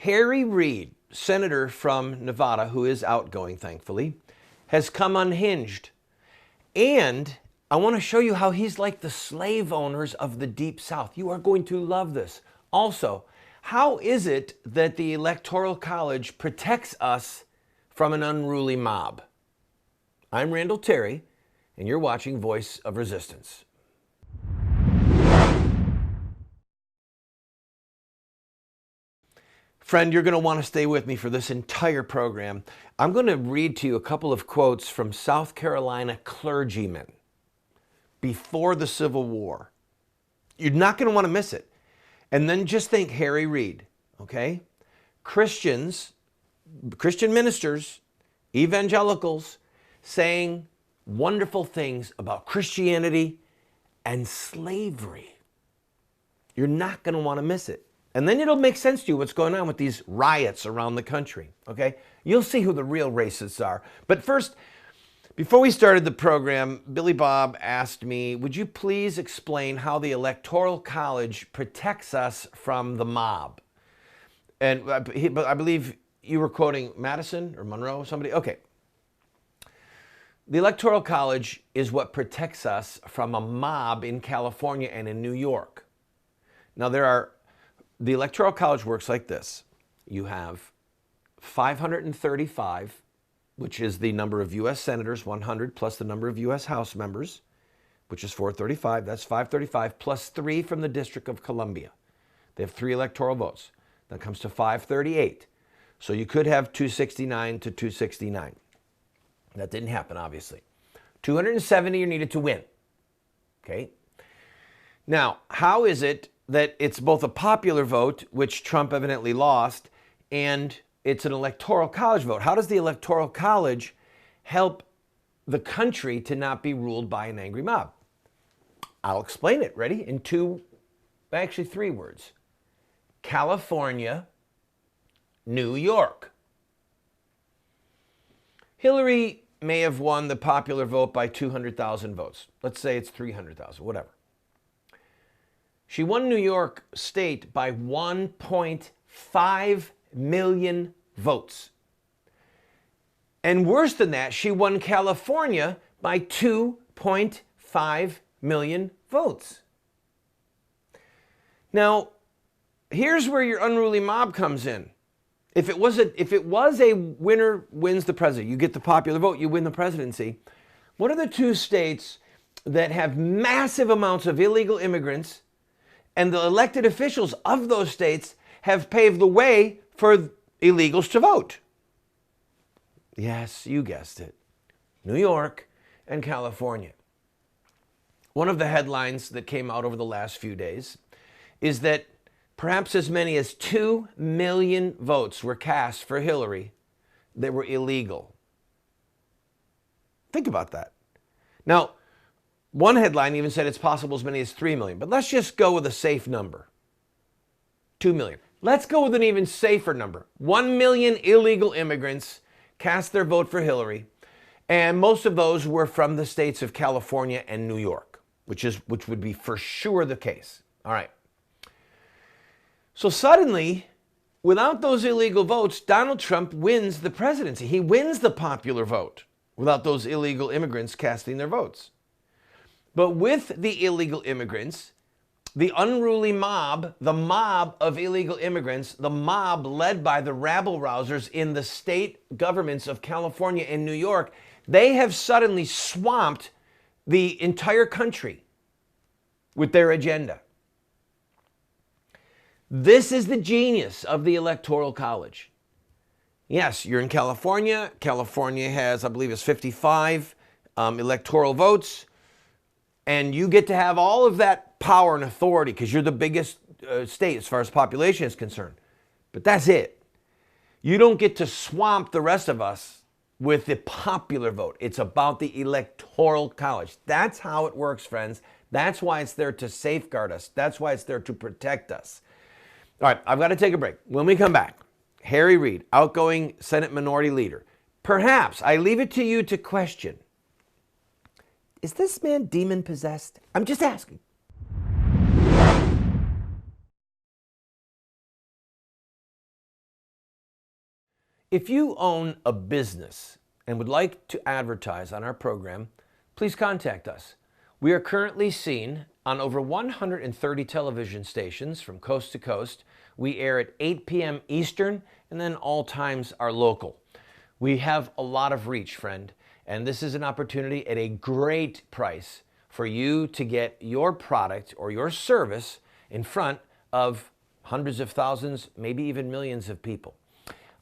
Harry Reid, senator from Nevada, who is outgoing, thankfully, has come unhinged. And I want to show you how he's like the slave owners of the Deep South. You are going to love this. Also, how is it that the Electoral College protects us from an unruly mob? I'm Randall Terry, and you're watching Voice of Resistance. Friend, you're going to want to stay with me for this entire program. I'm going to read to you a couple of quotes from South Carolina clergymen before the Civil War. You're not going to want to miss it. And then just think Harry Reid, okay? Christian ministers, evangelicals, saying wonderful things about Christianity and slavery. You're not going to want to miss it. And then it'll make sense to you what's going on with these riots around the country, okay? You'll see who the real racists are. But first, before we started the program, Billy Bob asked me, would you please explain how the Electoral College protects us from the mob? And I believe you were quoting Madison or Monroe, somebody? Okay. The Electoral College is what protects us from a mob in California and in New York. Now, the Electoral College works like this. You have 535, which is the number of U.S. senators, 100 plus the number of U.S. House members, which is 435. That's 535 plus 3 from the District of Columbia. They have 3 electoral votes. That comes to 538. So you could have 269 to 269. That didn't happen, obviously. 270 are needed to win. Okay? Now, how is it that it's both a popular vote, which Trump evidently lost, and it's an electoral college vote? How does the electoral college help the country to not be ruled by an angry mob? I'll explain it. Ready? In 3 words. California, New York. Hillary may have won the popular vote by 200,000 votes. Let's say it's 300,000, whatever. She won New York State by 1.5 million votes. And worse than that, she won California by 2.5 million votes. Now, here's where your unruly mob comes in. If it was a winner wins the president, you get the popular vote, you win the presidency. What are the 2 states that have massive amounts of illegal immigrants, and the elected officials of those states have paved the way for illegals to vote? Yes, you guessed it. New York and California. One of the headlines that came out over the last few days is that perhaps as many as 2 million votes were cast for Hillary that were illegal. Think about that. Now, one headline even said it's possible as many as 3 million, but let's just go with a safe number. 2 million. Let's go with an even safer number. 1 million illegal immigrants cast their vote for Hillary, and most of those were from the states of California and New York, which would be for sure the case. All right. So suddenly, without those illegal votes, Donald Trump wins the presidency. He wins the popular vote without those illegal immigrants casting their votes. But with the illegal immigrants, the unruly mob, the mob of illegal immigrants, the mob led by the rabble-rousers in the state governments of California and New York, they have suddenly swamped the entire country with their agenda. This is the genius of the Electoral College. Yes, you're in California. California has, I believe, 55 electoral votes. And you get to have all of that power and authority because you're the biggest state as far as population is concerned. But that's it. You don't get to swamp the rest of us with the popular vote. It's about the Electoral College. That's how it works, friends. That's why it's there to safeguard us. That's why it's there to protect us. All right, I've got to take a break. When we come back, Harry Reid, outgoing Senate Minority Leader. Perhaps I leave it to you to question, is this man demon possessed? I'm just asking. If you own a business and would like to advertise on our program, please contact us. We are currently seen on over 130 television stations from coast to coast. We air at 8 p.m. Eastern, and then all times are local. We have a lot of reach, friend, and this is an opportunity at a great price for you to get your product or your service in front of hundreds of thousands, maybe even millions of people.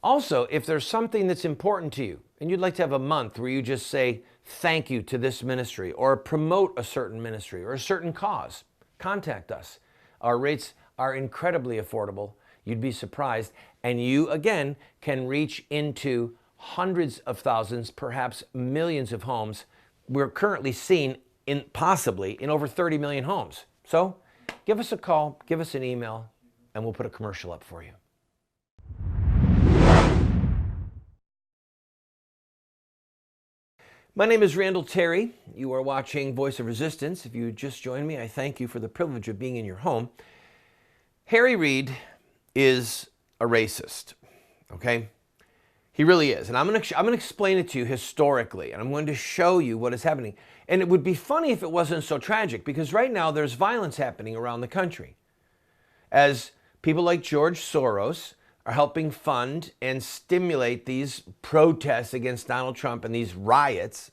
Also, if there's something that's important to you and you'd like to have a month where you just say thank you to this ministry or promote a certain ministry or a certain cause, contact us. Our rates are incredibly affordable. You'd be surprised. And you, again, can reach into hundreds of thousands, perhaps millions of homes. We're currently seen possibly in over 30 million homes. So give us a call, give us an email, and we'll put a commercial up for you. My name is Randall Terry. You are watching Voice of Resistance. If you just joined me, I thank you for the privilege of being in your home. Harry Reid is a racist, okay? He really is. And I'm going to explain it to you historically, and I'm going to show you what is happening. And it would be funny if it wasn't so tragic, because right now there's violence happening around the country as people like George Soros are helping fund and stimulate these protests against Donald Trump and these riots.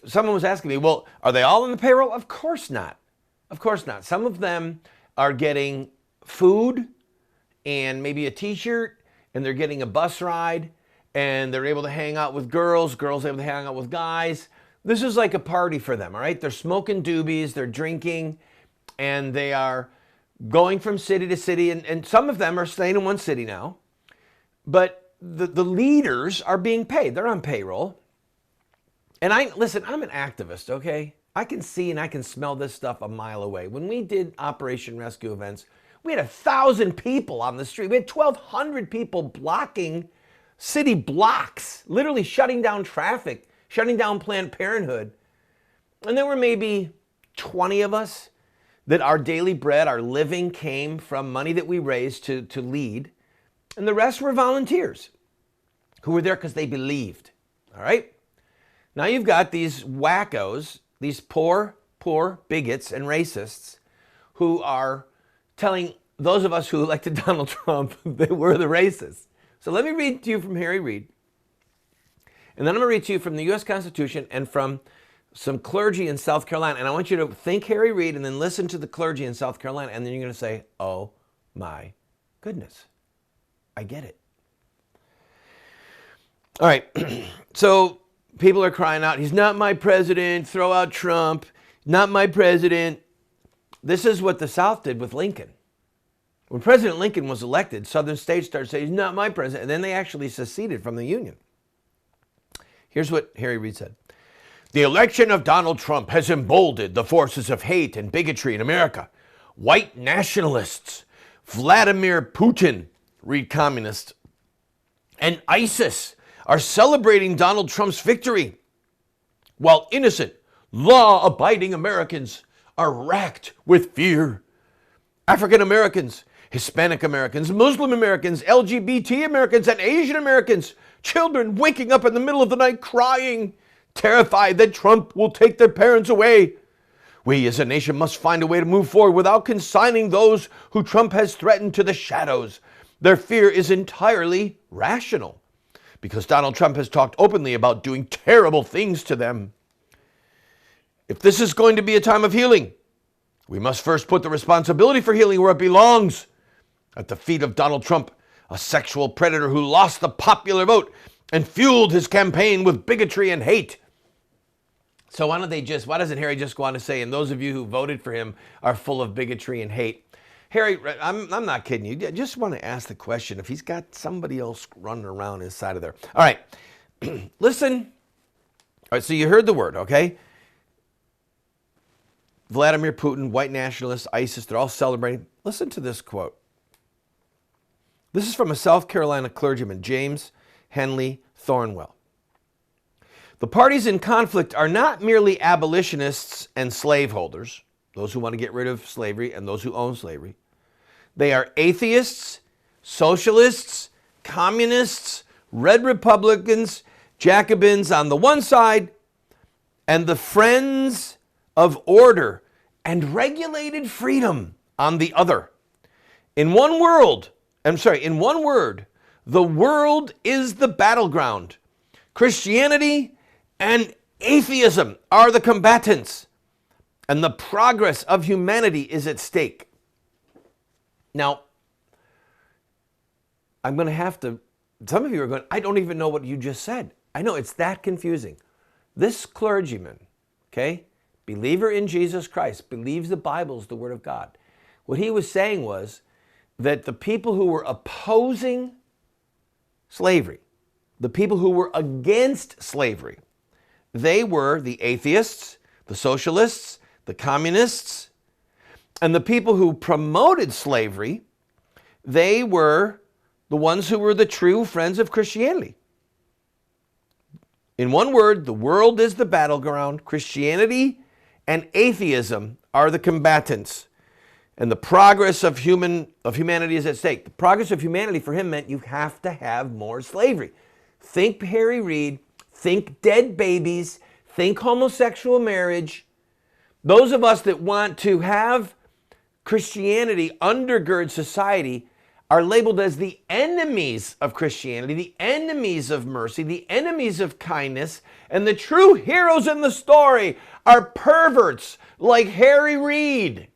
Someone was asking me, well, are they all on the payroll? Of course not. Of course not. Some of them are getting food and maybe a t-shirt, and they're getting a bus ride, and they're able to hang out with girls, girls able to hang out with guys. This is like a party for them, all right? They're smoking doobies, they're drinking, and they are going from city to city, and some of them are staying in one city now. But the leaders are being paid. They're on payroll. And listen, I'm an activist, okay? I can see and I can smell this stuff a mile away. When we did Operation Rescue events, we had 1,000 people on the street. We had 1,200 people blocking city blocks, literally shutting down traffic, shutting down Planned Parenthood. And there were maybe 20 of us that our daily bread, our living came from money that we raised to lead. And the rest were volunteers who were there because they believed, all right? Now you've got these wackos, these poor bigots and racists who are telling those of us who elected Donald Trump that we're the racists. So let me read to you from Harry Reid. And then I'm going to read to you from the U.S. Constitution and from some clergy in South Carolina. And I want you to think Harry Reid and then listen to the clergy in South Carolina. And then you're going to say, oh my goodness, I get it. All right. So people are crying out, he's not my president, throw out Trump, not my president. This is what the South did with Lincoln. When President Lincoln was elected, Southern states started saying, he's not my president. And then they actually seceded from the Union. Here's what Harry Reid said. The election of Donald Trump has emboldened the forces of hate and bigotry in America. White nationalists, Vladimir Putin, read communist, and ISIS are celebrating Donald Trump's victory, while innocent, law-abiding Americans are racked with fear. African Americans, Hispanic Americans, Muslim Americans, LGBT Americans, and Asian Americans, children waking up in the middle of the night crying, terrified that Trump will take their parents away. We as a nation must find a way to move forward without consigning those who Trump has threatened to the shadows. Their fear is entirely rational because Donald Trump has talked openly about doing terrible things to them. If this is going to be a time of healing, we must first put the responsibility for healing where it belongs, at the feet of Donald Trump, a sexual predator who lost the popular vote and fueled his campaign with bigotry and hate. So why doesn't Harry just go on to say, and those of you who voted for him are full of bigotry and hate? Harry, I'm not kidding you. I just want to ask the question if he's got somebody else running around inside of there. All right, listen. All right, so you heard the word, okay? Vladimir Putin, white nationalists, ISIS, they're all celebrating. Listen to this quote. This is from a South Carolina clergyman, James Henley Thornwell. The parties in conflict are not merely abolitionists and slaveholders, those who want to get rid of slavery and those who own slavery. They are atheists, socialists, communists, red Republicans, Jacobins on the one side, and the friends of order and regulated freedom on the other. In one word, the world is the battleground. Christianity and atheism are the combatants, and the progress of humanity is at stake. Now, I'm going to have to, some of you are going, I don't even know what you just said. I know, it's that confusing. This clergyman, okay, believer in Jesus Christ, believes the Bible is the Word of God. What he was saying was that the people who were opposing slavery, the people who were against slavery, they were the atheists, the socialists, the communists, and the people who promoted slavery, they were the ones who were the true friends of Christianity. In one word, the world is the battleground. Christianity and atheism are the combatants. And the progress of humanity is at stake. The progress of humanity for him meant you have to have more slavery. Think Harry Reid, think dead babies, think homosexual marriage. Those of us that want to have Christianity undergird society are labeled as the enemies of Christianity, the enemies of mercy, the enemies of kindness, and the true heroes in the story are perverts like Harry Reid.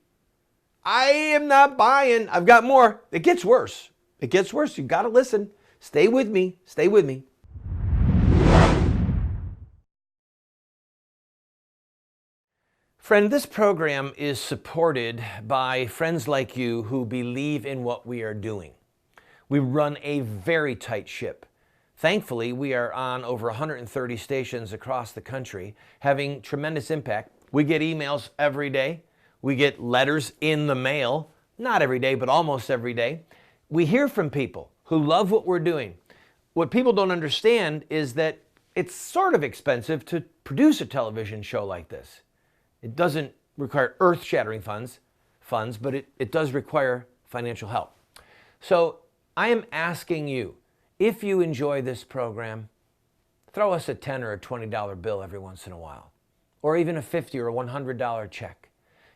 I am not buying. I've got more. It gets worse. It gets worse. You've got to listen. Stay with me. Stay with me. Friend, this program is supported by friends like you who believe in what we are doing. We run a very tight ship. Thankfully, we are on over 130 stations across the country, having tremendous impact. We get emails every day. We get letters in the mail, not every day, but almost every day. We hear from people who love what we're doing. What people don't understand is that it's sort of expensive to produce a television show like this. It doesn't require earth-shattering funds, but it does require financial help. So I am asking you, if you enjoy this program, throw us a $10 or a $20 bill every once in a while, or even a $50 or a $100 check.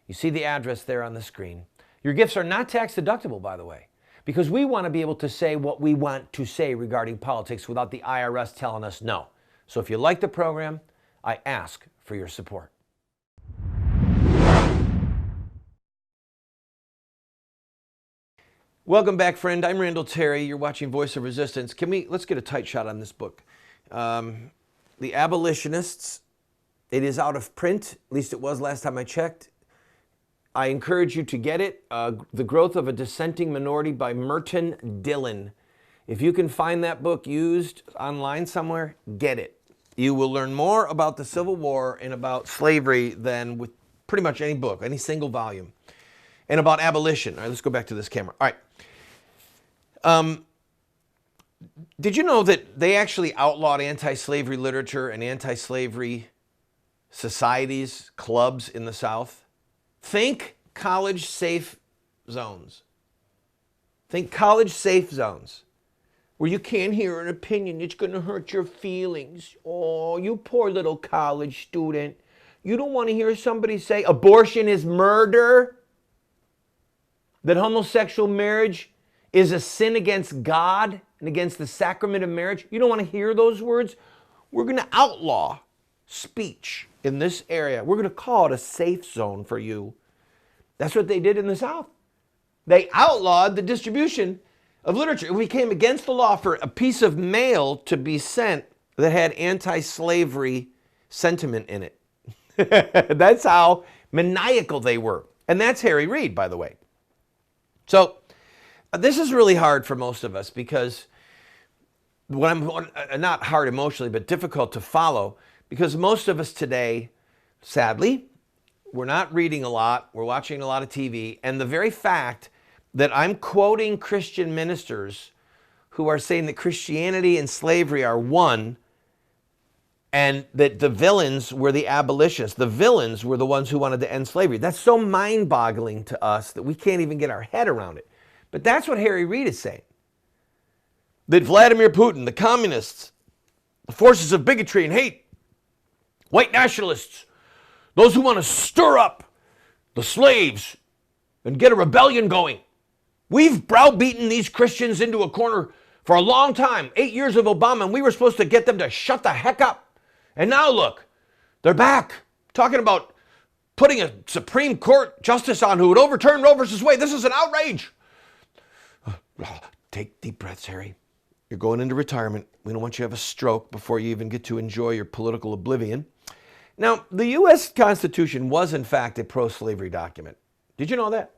You see the address there on the screen. Your gifts are not tax deductible, by the way, because we want to be able to say what we want to say regarding politics without the IRS telling us no. So if you like the program, I ask for your support. Welcome back, friend. I'm Randall Terry. You're watching Voice of Resistance. Let's get a tight shot on this book. The Abolitionists. It is out of print. At least it was last time I checked. I encourage you to get it. The Growth of a Dissenting Minority by Merton Dillon. If you can find that book used online somewhere, get it. You will learn more about the Civil War and about slavery than with pretty much any book, any single volume. And about abolition. All right, let's go back to this camera. All right. Did you know that they actually outlawed anti-slavery literature and anti-slavery societies, clubs in the South? Think college safe zones. Think college safe zones where you can't hear an opinion. It's going to hurt your feelings. Oh, you poor little college student. You don't want to hear somebody say abortion is murder, that homosexual marriage is a sin against God and against the sacrament of marriage. You don't want to hear those words? We're going to outlaw speech in this area. We're going to call it a safe zone for you. That's what they did in the South. They outlawed the distribution of literature. It became against the law for a piece of mail to be sent that had anti-slavery sentiment in it. That's how maniacal they were. And that's Harry Reid, by the way. So this is really hard for most of us because not hard emotionally, but difficult to follow, because most of us today, sadly, we're not reading a lot, we're watching a lot of TV, and the very fact that I'm quoting Christian ministers who are saying that Christianity and slavery are one, and that the villains were the abolitionists, the villains were the ones who wanted to end slavery. That's so mind-boggling to us that we can't even get our head around it. But that's what Harry Reid is saying. that Vladimir Putin, the communists, the forces of bigotry and hate, white nationalists, those who want to stir up the slaves and get a rebellion going. We've browbeaten these Christians into a corner for a long time, 8 years of Obama, and we were supposed to get them to shut the heck up. And now look, they're back talking about putting a Supreme Court justice on who would overturn Roe versus Wade. This is an outrage. Take deep breaths, Harry. You're going into retirement. We don't want you to have a stroke before you even get to enjoy your political oblivion. Now, the U.S. Constitution was, in fact, a pro-slavery document. Did you know that?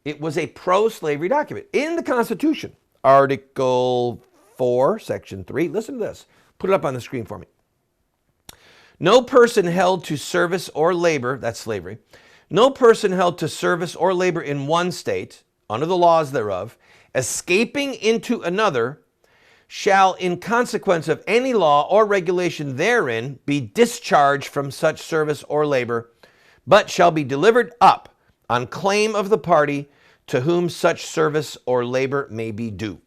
It was a pro-slavery document. In the Constitution, Article 4, Section 3, listen to this. Put it up on the screen for me. No person held to service or labor, that's slavery, no person held to service or labor in one state, under the laws thereof, escaping into another, shall, in consequence of any law or regulation therein, be discharged from such service or labor, but shall be delivered up on claim of the party to whom such service or labor may be due.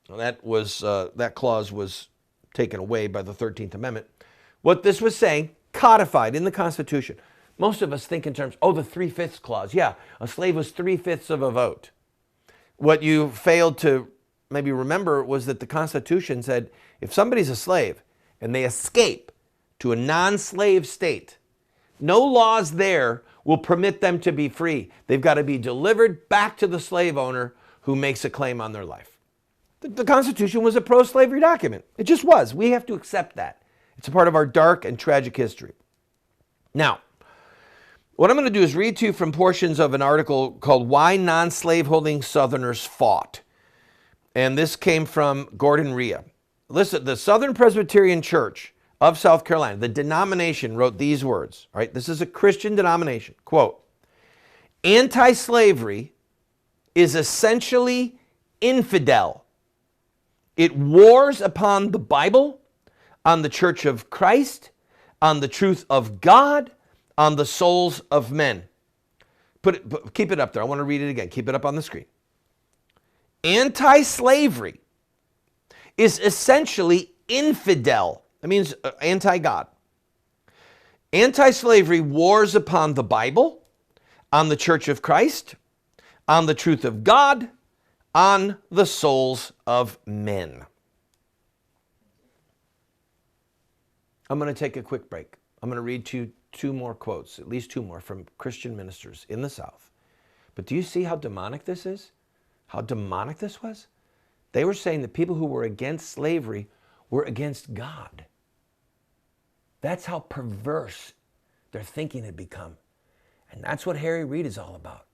Well, that clause was taken away by the 13th Amendment. What this was saying, codified in the Constitution. Most of us think in terms, the 3/5 clause. Yeah, a slave was 3/5 of a vote. What you failed to maybe remember was that the Constitution said if somebody's a slave and they escape to a non-slave state, no laws there will permit them to be free. They've got to be delivered back to the slave owner who makes a claim on their life. The Constitution was a pro-slavery document. It just was. We have to accept that. It's a part of our dark and tragic history. Now, what I'm going to do is read to you from portions of an article called Why Non-Slaveholding Southerners Fought. And this came from Gordon Rhea. Listen, the Southern Presbyterian Church of South Carolina, the denomination, wrote these words. All right, this is a Christian denomination. Quote, anti-slavery is essentially infidel. It wars upon the Bible, on the Church of Christ, on the truth of God, on the souls of men. Keep it up there. I want to read it again. Keep it up on the screen. Anti-slavery is essentially infidel. That means anti-God. Anti-slavery wars upon the Bible, on the Church of Christ, on the truth of God, on the souls of men. I'm going to take a quick break. I'm going to read two more quotes, at least two more, from Christian ministers in the South. But do you see how demonic this is? How demonic this was? They were saying that people who were against slavery were against God. That's how perverse their thinking had become. And that's what Harry Reid is all about.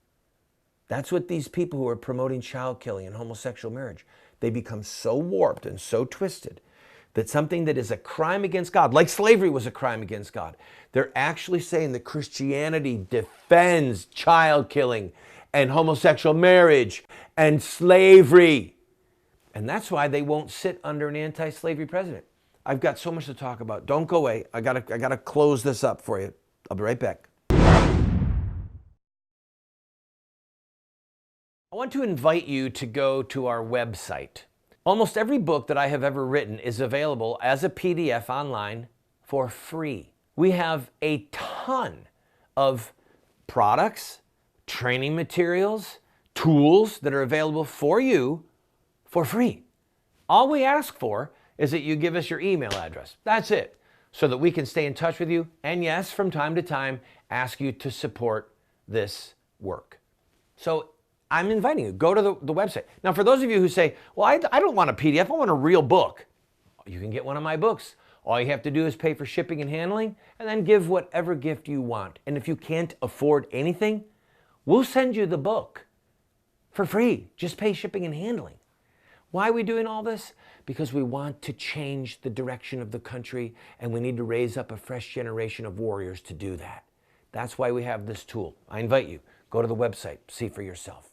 That's what these people who are promoting child killing and homosexual marriage, they become so warped and so twisted that something that is a crime against God, like slavery was a crime against God, they're actually saying that Christianity defends child killing and homosexual marriage and slavery. And that's why they won't sit under an anti-slavery president. I've got so much to talk about. Don't go away. I gotta close this up for you. I'll be right back. I want to invite you to go to our website. Almost every book that I have ever written is available as a PDF online for free. We have a ton of products, training materials, tools that are available for you for free. All we ask for is that you give us your email address. That's it. So that we can stay in touch with you. And yes, from time to time, ask you to support this work. So I'm inviting you, go to the website. Now, for those of you who say, well, I don't want a PDF, I want a real book. You can get one of my books. All you have to do is pay for shipping and handling, and then give whatever gift you want. And if you can't afford anything, we'll send you the book for free. Just pay shipping and handling. Why are we doing all this? Because we want to change the direction of the country, and we need to raise up a fresh generation of warriors to do that. That's why we have this tool. I invite you, go to the website, see for yourself.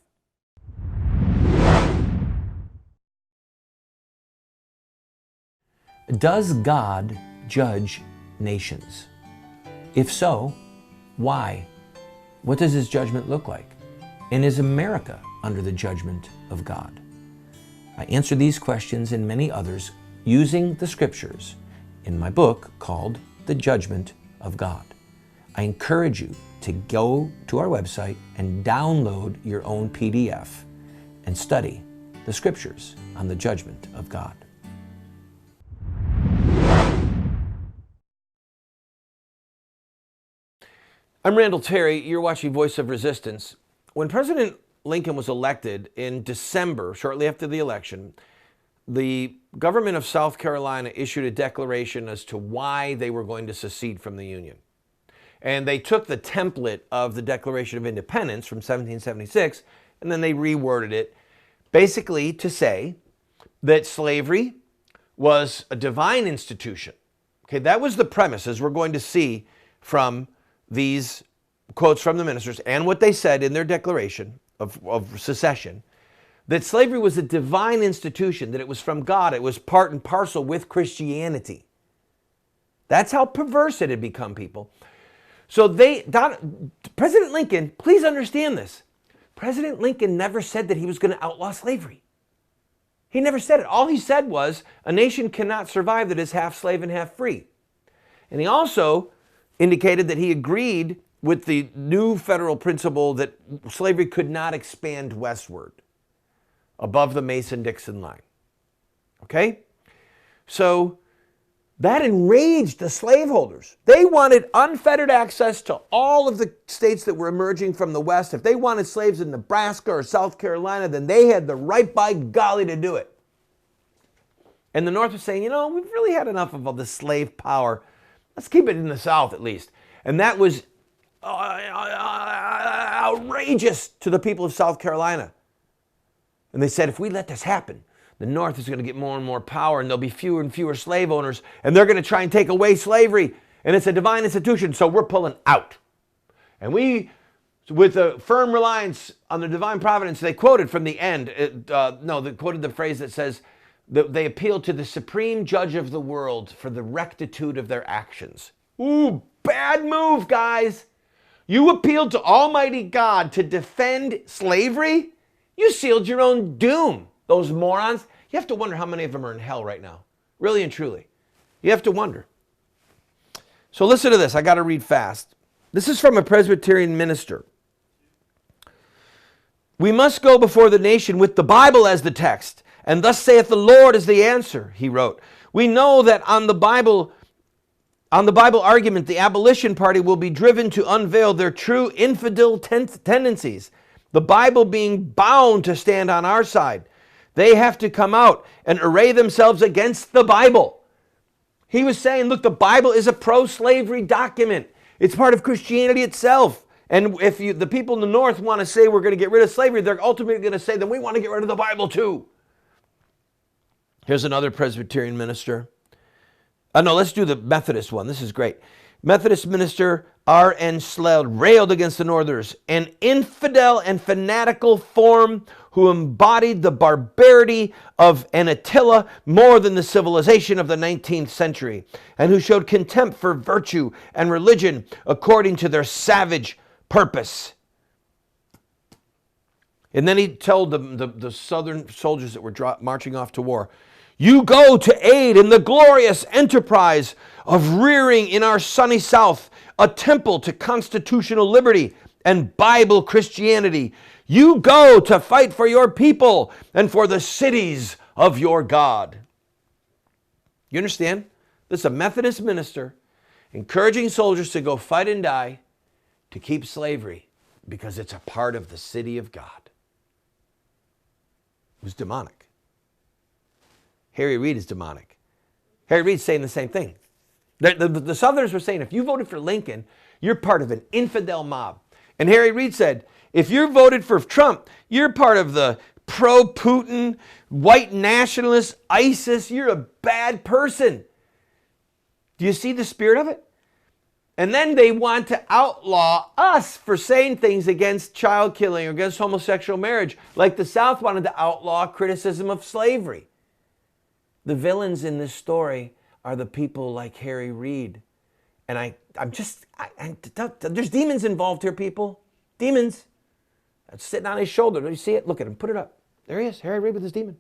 Does God judge nations? If so, why? What does his judgment look like? And is America under the judgment of God? I answer these questions and many others using the scriptures in my book called The Judgment of God. I encourage you to go to our website and download your own PDF and study the scriptures on the judgment of God. I'm Randall Terry. You're watching Voice of Resistance. When President Lincoln was elected in December, shortly after the election, the government of South Carolina issued a declaration as to why they were going to secede from the Union. And they took the template of the Declaration of Independence from 1776, and then they reworded it basically to say that slavery was a divine institution. Okay, that was the premise, as we're going to see from these quotes from the ministers and what they said in their declaration of secession, that slavery was a divine institution, that it was from God, it was part and parcel with Christianity. That's how perverse it had become, people. So President Lincoln, please understand this. President Lincoln never said that he was going to outlaw slavery. He never said it. All he said was, a nation cannot survive that is half slave and half free. And he also indicated that he agreed with the new federal principle that slavery could not expand westward above the Mason-Dixon line. Okay? So that enraged the slaveholders. They wanted unfettered access to all of the states that were emerging from the West. If they wanted slaves in Nebraska or South Carolina, then they had the right by golly to do it. And the North was saying, you know, we've really had enough of all this slave power. Let's keep it in the South at least. And that was outrageous to the people of South Carolina. And they said, if we let this happen, the North is going to get more and more power, and there'll be fewer and fewer slave owners, and they're going to try and take away slavery, and it's a divine institution, so we're pulling out. And we, with a firm reliance on the divine providence, they quoted from the end, they quoted the phrase that says, that they appealed to the supreme judge of the world for the rectitude of their actions. Ooh, bad move, guys. You appealed to Almighty God to defend slavery? You sealed your own doom, those morons. You have to wonder how many of them are in hell right now. Really and truly. You have to wonder. So listen to this. I got to read fast. This is from a Presbyterian minister. We must go before the nation with the Bible as the text, and thus saith the Lord is the answer, he wrote. We know that on the Bible argument, the abolition party will be driven to unveil their true infidel tendencies. The Bible being bound to stand on our side. They have to come out and array themselves against the Bible. He was saying, look, the Bible is a pro-slavery document. It's part of Christianity itself. And if the people in the North want to say we're going to get rid of slavery, they're ultimately going to say, then we want to get rid of the Bible too. Here's another Presbyterian minister. No, let's do the Methodist one. This is great. Methodist minister R.N. Sleld railed against the Northerners, an infidel and fanatical form who embodied the barbarity of an Attila more than the civilization of the 19th century, and who showed contempt for virtue and religion according to their savage purpose. And then he told the Southern soldiers that were marching off to war, you go to aid in the glorious enterprise of rearing in our sunny South a temple to constitutional liberty and Bible Christianity. You go to fight for your people and for the cities of your God. You understand? This is a Methodist minister encouraging soldiers to go fight and die to keep slavery because it's a part of the city of God. It was demonic. Harry Reid is demonic. Harry Reid's saying the same thing. The Southerners were saying, if you voted for Lincoln, you're part of an infidel mob. And Harry Reid said, if you voted for Trump, you're part of the pro-Putin, white nationalist, ISIS. You're a bad person. Do you see the spirit of it? And then they want to outlaw us for saying things against child killing or against homosexual marriage, like the South wanted to outlaw criticism of slavery. The villains in this story are the people like Harry Reid. And there's demons involved here, people. Demons. That's sitting on his shoulder. Do you see it? Look at him. Put it up. There he is, Harry Reid with his demon.